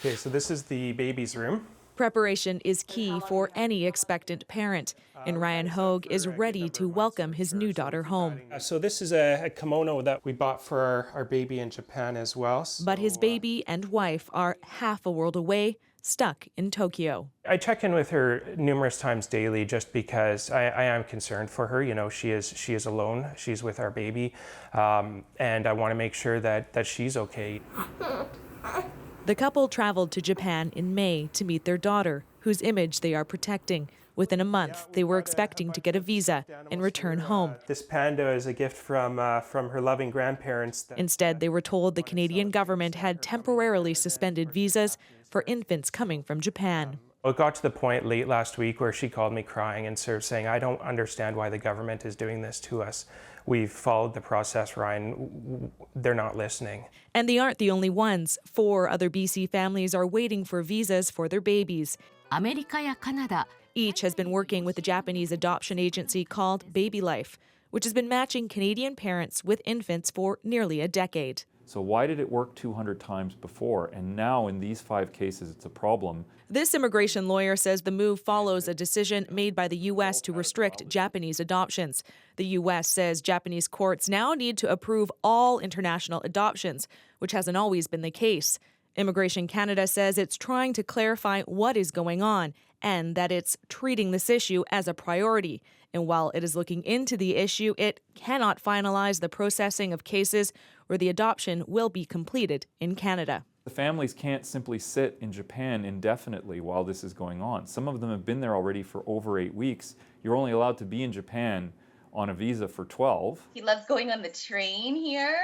Okay, so this is the baby's room. Preparation is key for any expectant parent, and Ryan Hogue is ready to welcome his new daughter home. So this is a kimono that we bought for our baby in Japan as well. But his baby and wife are half a world away, stuck in Tokyo. I check in with her numerous times daily just because I am concerned for her. You know, she is alone. She's with our baby, and I want to make sure that she's okay. The couple traveled to Japan in May to meet their daughter, whose image they are protecting. Within a month, they were expecting to get a visa and return home. This panda is a gift from her loving grandparents. Instead, they were told the Canadian government had temporarily suspended visas for infants coming from Japan. It got to the point late last week where she called me crying and sort of saying, I don't understand why the government is doing this to us. We've followed the process, Ryan. They're not listening. And they aren't the only ones. 4 other BC families are waiting for visas for their babies. Each has been working with a Japanese adoption agency called Baby Life, which has been matching Canadian parents with infants for nearly a decade. So why did it work 200 times before, and now in these 5 cases it's a problem? This immigration lawyer says the move follows a decision made by the U.S. to restrict Japanese adoptions. The U.S. says Japanese courts now need to approve all international adoptions, which hasn't always been the case. Immigration Canada says it's trying to clarify what is going on and that it's treating this issue as a priority. And while it is looking into the issue, it cannot finalize the processing of cases where the adoption will be completed in Canada. The families can't simply sit in Japan indefinitely while this is going on. Some of them have been there already for over 8 weeks. You're only allowed to be in Japan on a visa for 12. He loves going on the train here.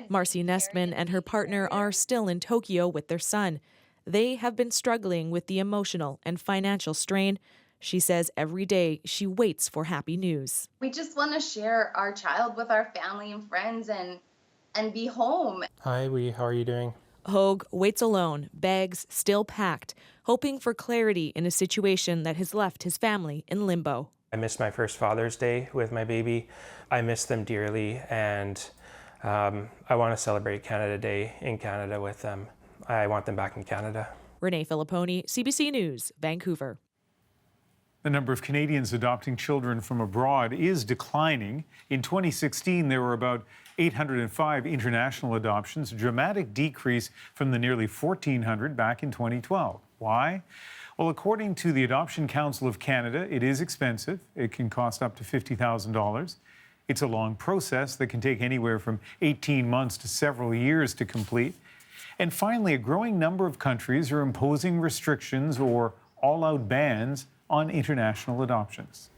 Marcy Nestman and her partner are still in Tokyo with their son. They have been struggling with the emotional and financial strain. She says every day she waits for happy news. We just want to share our child with our family and friends and be home. Hi, how are you doing? Hogue waits alone, bags still packed, hoping for clarity in a situation that has left his family in limbo. I missed my first Father's Day with my baby. I miss them dearly, and I want to celebrate Canada Day in Canada with them. I want them back in Canada. Renee Filipponi, CBC News, Vancouver. The number of Canadians adopting children from abroad is declining. In 2016, there were about 805 international adoptions, a dramatic decrease from the nearly 1,400 back in 2012. Why? Well, according to the Adoption Council of Canada, it is expensive. It can cost up to $50,000. It's a long process that can take anywhere from 18 months to several years to complete. And finally, a growing number of countries are imposing restrictions or all-out bans on international adoptions.